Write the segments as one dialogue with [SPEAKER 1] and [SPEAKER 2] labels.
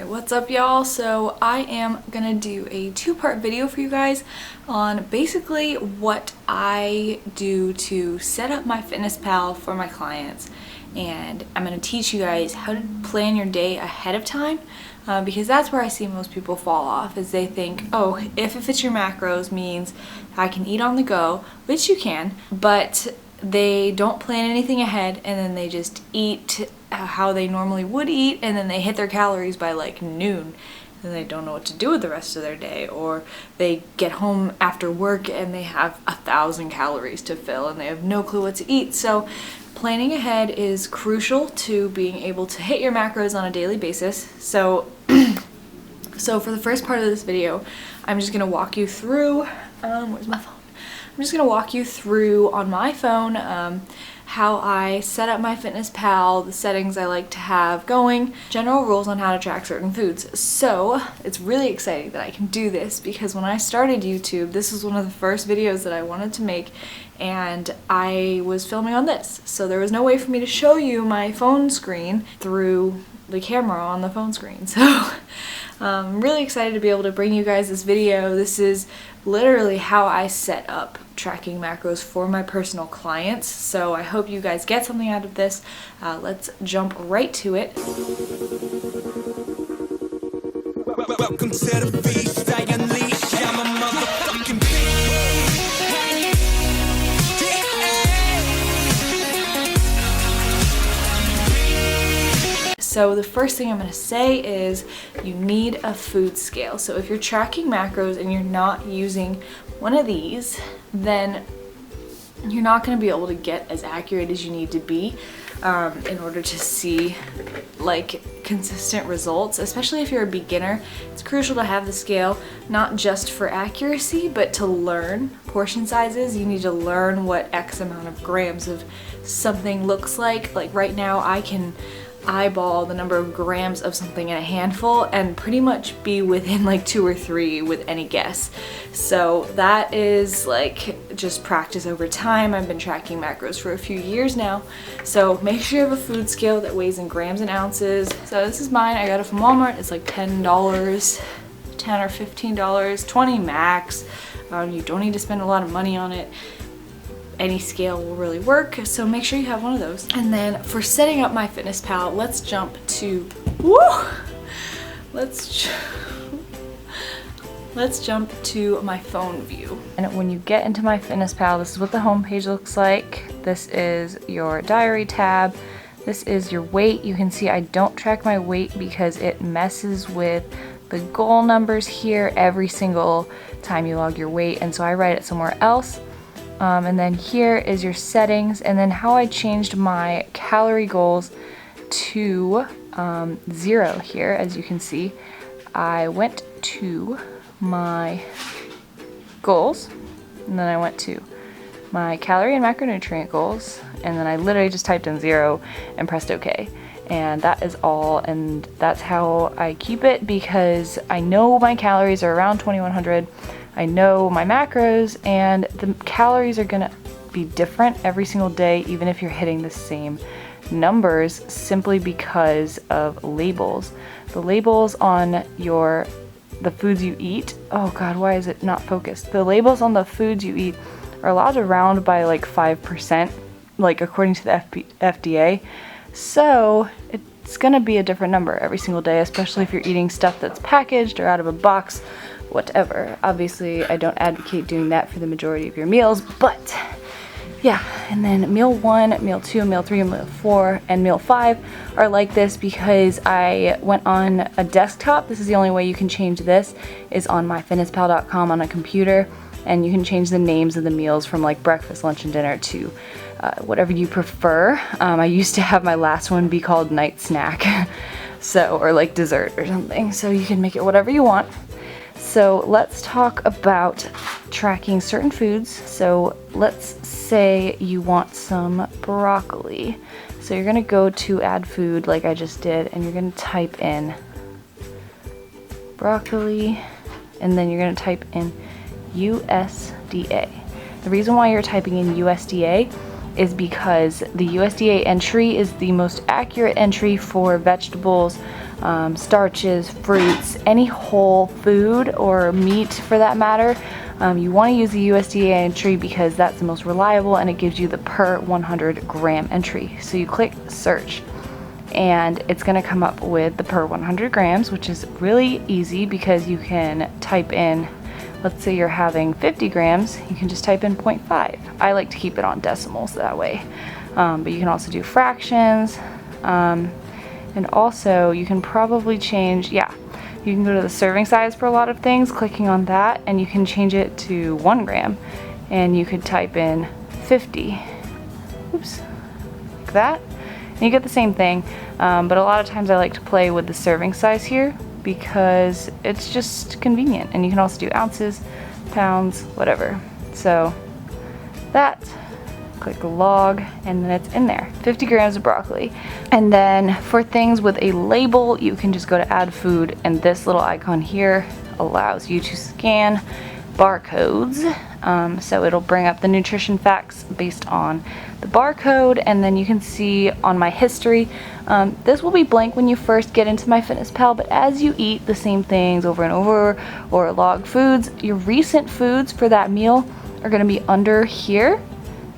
[SPEAKER 1] Okay, what's up y'all? So I am gonna do a two-part video for you guys on basically what I do to set up MyFitnessPal for my clients, and I'm gonna teach you guys how to plan your day ahead of time because that's where I see most people fall off, is they think, oh, if it fits your macros means I can eat on the go, which you can, but they don't plan anything ahead and then they just eat how they normally would eat, and then they hit their calories by like noon and they don't know what to do with the rest of their day, or they get home after work and they have 1,000 calories to fill and they have no clue what to eat. So planning ahead is crucial to being able to hit your macros on a daily basis. So for the first part of this video, I'm just gonna walk you through where's my phone? I'm just gonna walk you through on my phone how I set up MyFitnessPal, the settings I like to have going, general rules on how to track certain foods. So it's really exciting that I can do this because when I started YouTube, this was one of the first videos that I wanted to make, and I was filming on this. So there was no way for me to show you my phone screen through the camera on the phone screen. So I'm really excited to be able to bring you guys this video. This is literally how I set up tracking macros for my personal clients. So I hope you guys get something out of this. Let's jump right to it. Welcome to the beast, I unleash, I'm a motherfucking beast. So the first thing I'm going to say is you need a food scale. So if you're tracking macros and you're not using one of these, then you're not going to be able to get as accurate as you need to be in order to see like consistent results. Especially if you're a beginner, it's crucial to have the scale, not just for accuracy, but to learn portion sizes. You need to learn what X amount of grams of something looks like. Like right now I can eyeball the number of grams of something in a handful and pretty much be within like 2 or 3 with any guess. So that is like just practice over time. I've been tracking macros for a few years now. So make sure you have a food scale that weighs in grams and ounces. So this is mine. I got it from Walmart. It's like $10, $10 or $15, 20 max. You don't need to spend a lot of money on it. Any scale will really work, so make sure you have one of those. And then for setting up MyFitnessPal, let's jump to let's jump to my phone view. And when you get into MyFitnessPal, this is what the homepage looks like. This is your diary tab. This is your weight. You can see I don't track my weight because it messes with the goal numbers here every single time you log your weight, and so I write it somewhere else. And then here is your settings, and then how I changed my calorie goals to 0 here. As you can see, I went to my goals, and then I went to my calorie and macronutrient goals, and then I literally just typed in 0 and pressed OK. And that is all, and that's how I keep it because I know my calories are around 2100. I know my macros, and the calories are gonna be different every single day, even if you're hitting the same numbers, simply because of labels. The labels on the foods you eat, oh god, why is it not focused? The labels on the foods you eat are allowed to round by like 5%, like according to the FDA. So it's gonna be a different number every single day, especially if you're eating stuff that's packaged or out of a box, whatever. Obviously, I don't advocate doing that for the majority of your meals, but yeah. And then meal 1, meal 2, meal 3, meal 4, and meal 5 are like this because I went on a desktop. This is the only way you can change this, is on myfitnesspal.com on a computer, and you can change the names of the meals from like breakfast, lunch, and dinner to whatever you prefer. I used to have my last one be called night snack, so, or like dessert or something, so you can make it whatever you want. So let's talk about tracking certain foods. So let's say you want some broccoli. So you're gonna go to add food like I just did, and you're gonna type in broccoli, and then you're gonna type in USDA. The reason why you're typing in USDA is because the USDA entry is the most accurate entry for vegetables, starches, fruits, any whole food or meat for that matter. You want to use the USDA entry because that's the most reliable and it gives you the per 100 gram entry. So you click search and it's going to come up with the per 100 grams, which is really easy because you can type in, let's say you're having 50 grams, you can just type in 0.5. I like to keep it on decimals that way. But you can also do fractions. And also you can probably change, you can go to the serving size for a lot of things, clicking on that, and you can change it to 1 gram. And you could type in 50. Oops, like that. And you get the same thing. But a lot of times I like to play with the serving size here because it's just convenient. And you can also do ounces, pounds, whatever. So that, click log, and then it's in there. 50 grams of broccoli. And then for things with a label, you can just go to add food, and this little icon here allows you to scan barcodes. So it'll bring up the nutrition facts based on the barcode, and then you can see on my history. This will be blank when you first get into MyFitnessPal, but as you eat the same things over and over or log foods, your recent foods for that meal are going to be under here.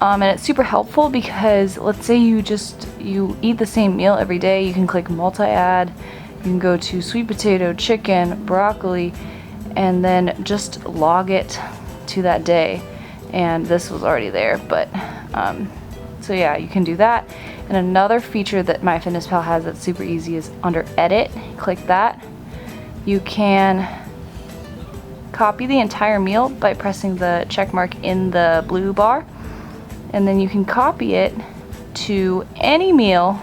[SPEAKER 1] And it's super helpful because let's say you eat the same meal every day, you can click multi-add, you can go to sweet potato, chicken, broccoli, and then just log it to that day. And this was already there, but so yeah, you can do that. And another feature that MyFitnessPal has that's super easy is under edit, click that. You can copy the entire meal by pressing the check mark in the blue bar. And then you can copy it to any meal,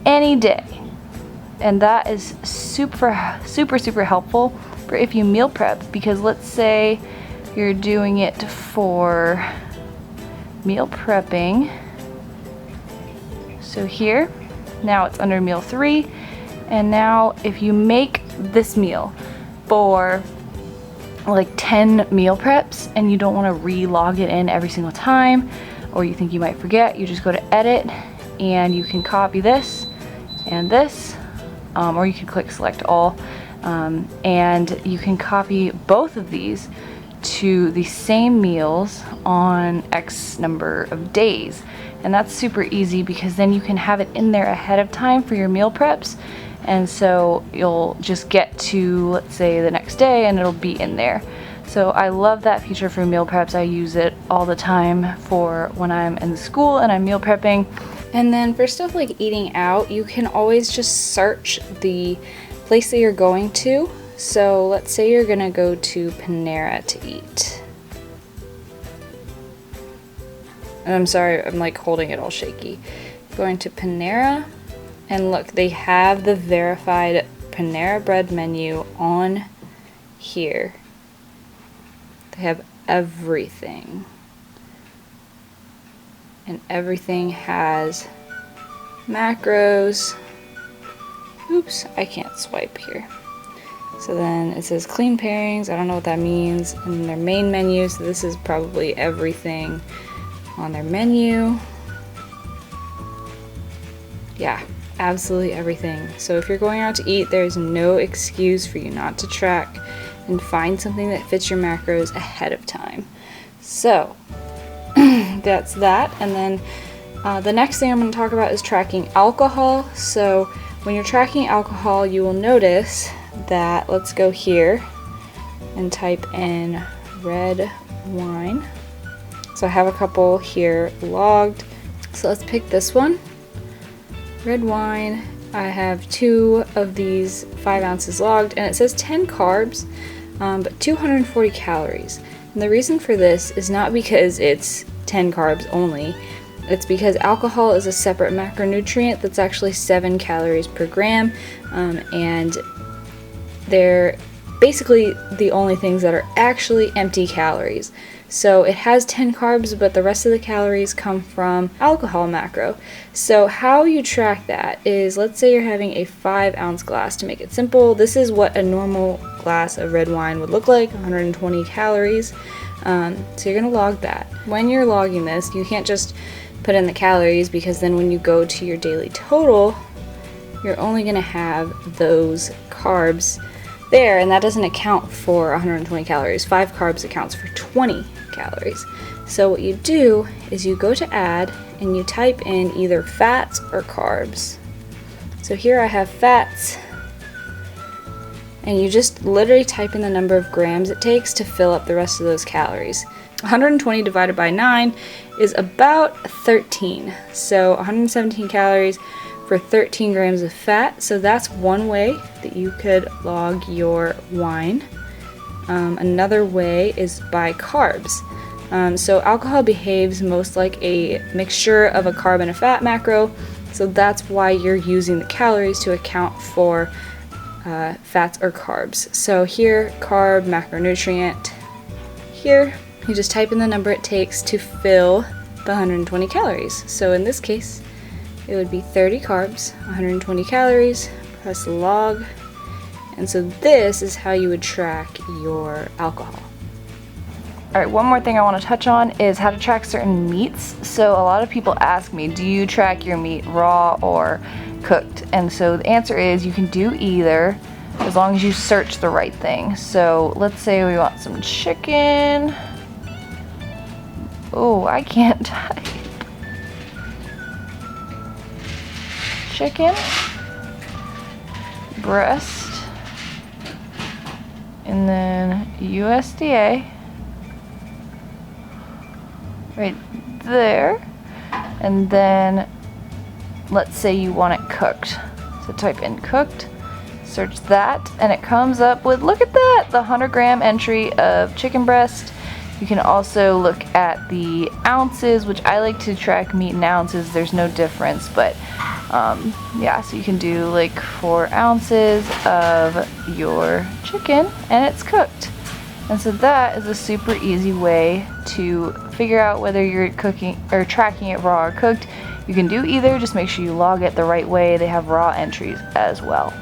[SPEAKER 1] any day. And that is super helpful for if you meal prep, because let's say you're doing it for meal prepping. So here, now it's under meal 3. And now if you make this meal for like 10 meal preps and you don't want to re-log it in every single time, or you think you might forget, you just go to edit and you can copy this and this, or you can click select all, and you can copy both of these to the same meals on X number of days. And that's super easy because then you can have it in there ahead of time for your meal preps. And so you'll just get to, let's say, the next day and it'll be in there. So I love that feature for meal preps. I use it all the time for when I'm in school and I'm meal prepping. And then for stuff like eating out, you can always just search the place that you're going to. So let's say you're gonna go to Panera to eat. And I'm sorry, I'm like holding it all shaky. Going to Panera. And look, they have the verified Panera Bread menu on here. They have everything. And everything has macros. Oops, I can't swipe here. So then it says clean pairings. I don't know what that means. And their main menu, so this is probably everything on their menu. Yeah. Absolutely everything. So if you're going out to eat, there's no excuse for you not to track and find something that fits your macros ahead of time. So that's that. And then the next thing I'm going to talk about is tracking alcohol. So when you're tracking alcohol, you will notice that, let's go here and type in red wine. So I have a couple here logged. So let's pick this one. Red wine, I have 2 of these 5 ounces logged, and it says 10 carbs, but 240 calories. And the reason for this is not because it's 10 carbs only, it's because alcohol is a separate macronutrient that's actually 7 calories per gram, and they're basically the only things that are actually empty calories. So it has 10 carbs, but the rest of the calories come from alcohol macro. So how you track that is, let's say you're having a 5 ounce glass. To make it simple, this is what a normal glass of red wine would look like, 120 calories. So you're gonna log that. When you're logging this, you can't just put in the calories, because then when you go to your daily total, you're only gonna have those carbs there, and that doesn't account for 120 calories. 5 carbs accounts for 20 calories. So what you do is you go to add and you type in either fats or carbs. So here I have fats, and you just literally type in the number of grams it takes to fill up the rest of those calories. 120 divided by 9 is about 13. So 117 calories for 13 grams of fat. So that's one way that you could log your wine. Another way is by carbs. So alcohol behaves most like a mixture of a carb and a fat macro. So that's why you're using the calories to account for fats or carbs. So here, carb, macronutrient. Here, you just type in the number it takes to fill the 120 calories. So in this case, it would be 30 carbs, 120 calories, press log. And so this is how you would track your alcohol. All right, one more thing I want to touch on is how to track certain meats. So a lot of people ask me, do you track your meat raw or cooked? And so the answer is you can do either as long as you search the right thing. So let's say we want some chicken. Oh, I can't type. Chicken, breast, and then USDA. Right there, and then let's say you want it cooked, so type in cooked, search that, and it comes up with, look at that, the 100-gram entry of chicken breast. You can also look at the ounces, which I like to track meat in ounces. There's no difference, but yeah, so you can do like 4 ounces of your chicken and it's cooked. And so that is a super easy way to figure out whether you're cooking or tracking it raw or cooked. You can do either, just make sure you log it the right way. They have raw entries as well.